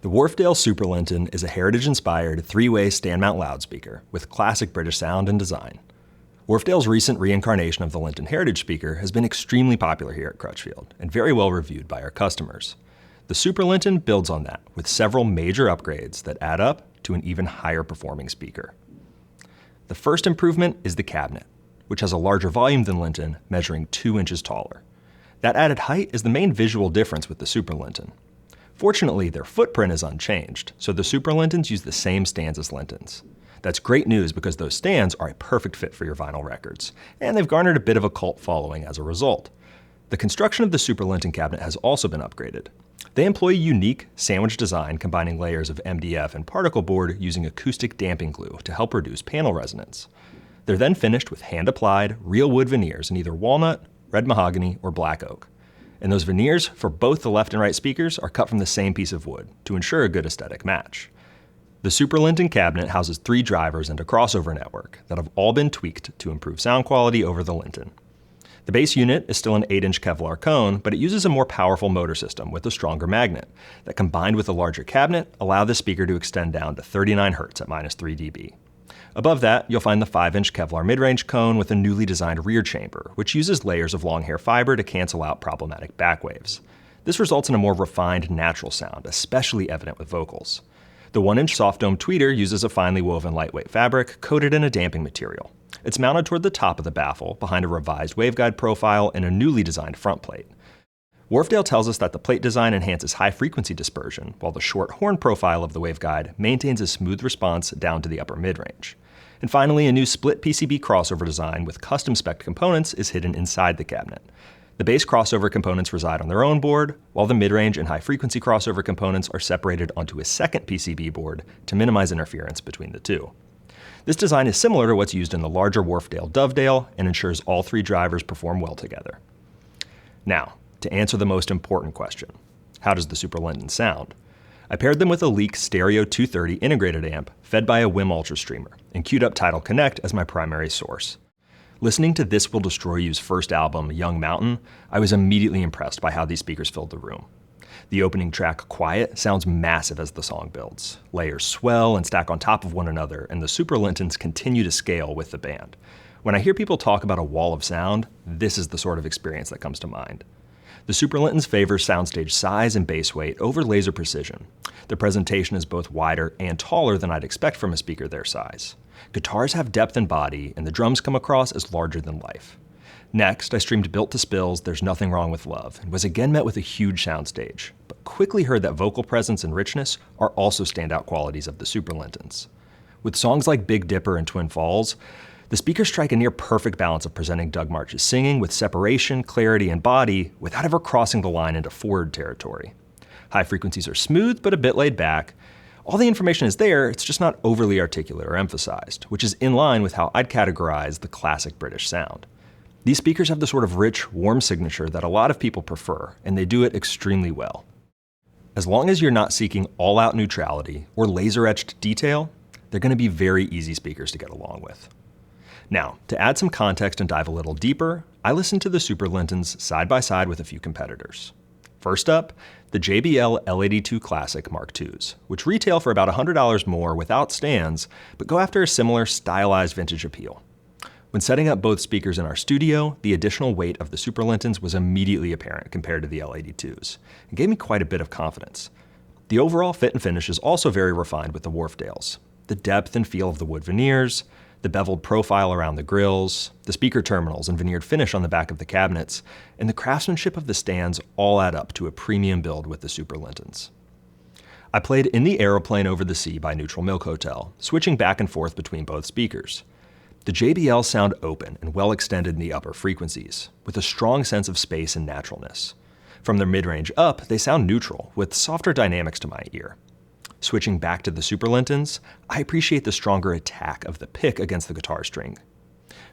The Wharfedale SUPER LINTON is a heritage-inspired three-way stand-mount loudspeaker with classic British sound and design. Wharfedale's recent reincarnation of the Linton Heritage speaker has been extremely popular here at Crutchfield and very well reviewed by our customers. The SUPER LINTON builds on that with several major upgrades that add up to an even higher performing speaker. The first improvement is the cabinet, which has a larger volume than Linton, measuring 2 inches taller. That added height is the main visual difference with the SUPER LINTON. Fortunately, their footprint is unchanged, so the SUPER LINTONs use the same stands as Lintons. That's great news because those stands are a perfect fit for your vinyl records, and they've garnered a bit of a cult following as a result. The construction of the SUPER LINTON cabinet has also been upgraded. They employ a unique sandwich design combining layers of MDF and particle board using acoustic damping glue to help reduce panel resonance. They're then finished with hand-applied, real wood veneers in either walnut, red mahogany, or black oak. And those veneers for both the left and right speakers are cut from the same piece of wood to ensure a good aesthetic match. The SUPER LINTON cabinet houses 3 drivers and a crossover network that have all been tweaked to improve sound quality over the Linton. The base unit is still an 8-inch Kevlar cone, but it uses a more powerful motor system with a stronger magnet that, combined with a larger cabinet, allow the speaker to extend down to 39 Hz at -3 dB. Above that, you'll find the 5-inch Kevlar midrange cone with a newly designed rear chamber, which uses layers of long hair fiber to cancel out problematic backwaves. This results in a more refined, natural sound, especially evident with vocals. The 1-inch soft dome tweeter uses a finely woven lightweight fabric coated in a damping material. It's mounted toward the top of the baffle, behind a revised waveguide profile and a newly designed front plate. Wharfedale tells us that the plate design enhances high-frequency dispersion, while the short horn profile of the waveguide maintains a smooth response down to the upper midrange. And finally, a new split PCB crossover design with custom-spec'd components is hidden inside the cabinet. The base crossover components reside on their own board, while the midrange and high-frequency crossover components are separated onto a second PCB board to minimize interference between the two. This design is similar to what's used in the larger Wharfedale Dovedale and ensures all 3 drivers perform well together. Now, to answer the most important question, how does the SUPER LINTON sound? I paired them with a Leek Stereo 230 integrated amp fed by a WIM Ultra streamer and queued up Tidal Connect as my primary source. Listening to This Will Destroy You's first album, Young Mountain, I was immediately impressed by how these speakers filled the room. The opening track, Quiet, sounds massive as the song builds. Layers swell and stack on top of one another, and the SUPER LINTONs continue to scale with the band. When I hear people talk about a wall of sound, this is the sort of experience that comes to mind. The SUPER LINTONs favor soundstage size and bass weight over laser precision. The presentation is both wider and taller than I'd expect from a speaker their size. Guitars have depth and body, and the drums come across as larger than life. Next, I streamed Built to Spill's There's Nothing Wrong with Love, and was again met with a huge soundstage, but quickly heard that vocal presence and richness are also standout qualities of the SUPER LINTONs. With songs like Big Dipper and Twin Falls, the speakers strike a near-perfect balance of presenting Doug March's singing with separation, clarity, and body without ever crossing the line into forward territory. High frequencies are smooth, but a bit laid back. All the information is there, it's just not overly articulate or emphasized, which is in line with how I'd categorize the classic British sound. These speakers have the sort of rich, warm signature that a lot of people prefer, and they do it extremely well. As long as you're not seeking all-out neutrality or laser-etched detail, they're going to be very easy speakers to get along with. Now, to add some context and dive a little deeper, I listened to the SUPER LINTONs side by side with a few competitors. First up, the JBL L82 Classic MkIIs, which retail for about $100 more without stands, but go after a similar stylized vintage appeal. When setting up both speakers in our studio, the additional weight of the SUPER LINTONs was immediately apparent compared to the L82s, and gave me quite a bit of confidence. The overall fit and finish is also very refined with the Wharfedales. The depth and feel of the wood veneers, the beveled profile around the grills, the speaker terminals and veneered finish on the back of the cabinets, and the craftsmanship of the stands all add up to a premium build with the SUPER LINTONs. I played In the Aeroplane Over the Sea by Neutral Milk Hotel, switching back and forth between both speakers. The JBLs sound open and well extended in the upper frequencies, with a strong sense of space and naturalness. From their mid-range up, they sound neutral, with softer dynamics to my ear. Switching back to the SUPER LINTONs, I appreciate the stronger attack of the pick against the guitar string.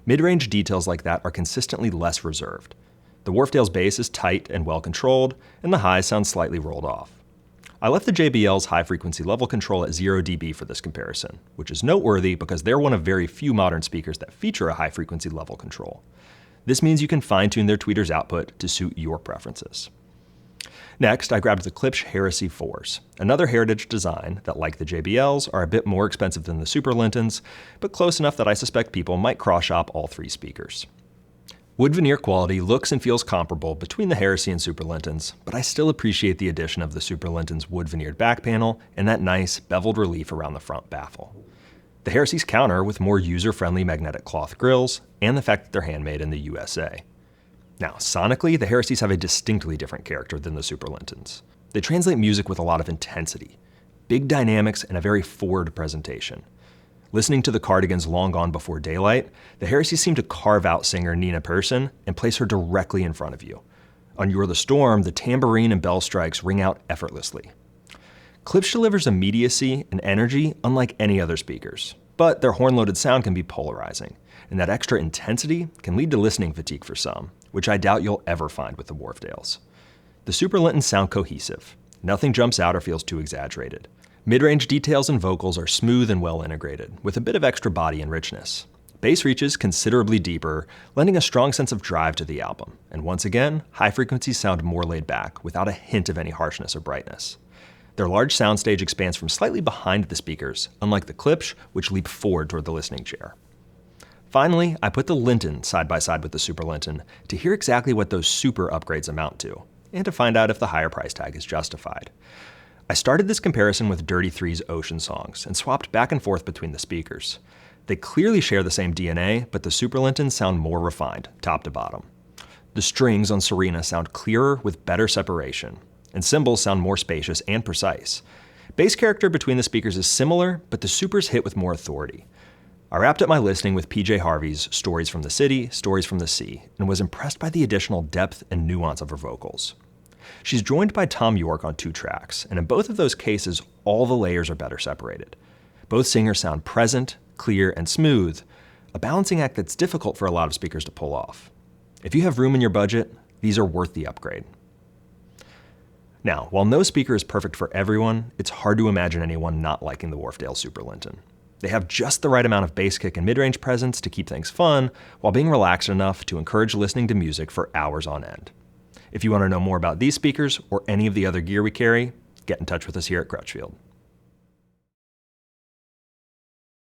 Mid-range details like that are consistently less reserved. The Wharfedale's bass is tight and well controlled, and the highs sound slightly rolled off. I left the JBL's high-frequency level control at 0 dB for this comparison, which is noteworthy because they're one of very few modern speakers that feature a high-frequency level control. This means you can fine-tune their tweeter's output to suit your preferences. Next, I grabbed the Klipsch Heresy IVs, another heritage design that, like the JBLs, are a bit more expensive than the Super Lintons, but close enough that I suspect people might cross-shop all three speakers. Wood veneer quality looks and feels comparable between the Heresy and Super Lintons, but I still appreciate the addition of the Super Linton's wood veneered back panel and that nice, beveled relief around the front baffle. The Heresy's counter with more user-friendly magnetic cloth grills, and the fact that they're handmade in the USA. Now, sonically, the Heresys have a distinctly different character than the Super Lintons. They translate music with a lot of intensity, big dynamics, and a very forward presentation. Listening to the Cardigans' Long Gone Before Daylight, the Heresys seem to carve out singer Nina Persson and place her directly in front of you. On You're the Storm, the tambourine and bell strikes ring out effortlessly. Klipsch delivers immediacy and energy unlike any other speakers, but their horn-loaded sound can be polarizing, and that extra intensity can lead to listening fatigue for some, which I doubt you'll ever find with the Wharfedales. The Super Lintons sound cohesive. Nothing jumps out or feels too exaggerated. Mid-range details and vocals are smooth and well integrated, with a bit of extra body and richness. Bass reaches considerably deeper, lending a strong sense of drive to the album. And once again, high frequencies sound more laid back, without a hint of any harshness or brightness. Their large soundstage expands from slightly behind the speakers, unlike the Klipsch, which leap forward toward the listening chair. Finally, I put the Linton side by side with the Super Linton to hear exactly what those super upgrades amount to, and to find out if the higher price tag is justified. I started this comparison with Dirty Three's Ocean Songs and swapped back and forth between the speakers. They clearly share the same DNA, but the Super Lintons sound more refined, top to bottom. The strings on Serena sound clearer with better separation, and cymbals sound more spacious and precise. Bass character between the speakers is similar, but the Supers hit with more authority. I wrapped up my listening with PJ Harvey's Stories from the City, Stories from the Sea, and was impressed by the additional depth and nuance of her vocals. She's joined by Tom York on 2 tracks, and in both of those cases, all the layers are better separated. Both singers sound present, clear, and smooth, a balancing act that's difficult for a lot of speakers to pull off. If you have room in your budget, these are worth the upgrade. Now, while no speaker is perfect for everyone, it's hard to imagine anyone not liking the Wharfedale Super Linton. They have just the right amount of bass kick and mid-range presence to keep things fun, while being relaxed enough to encourage listening to music for hours on end. If you want to know more about these speakers or any of the other gear we carry, get in touch with us here at Crutchfield.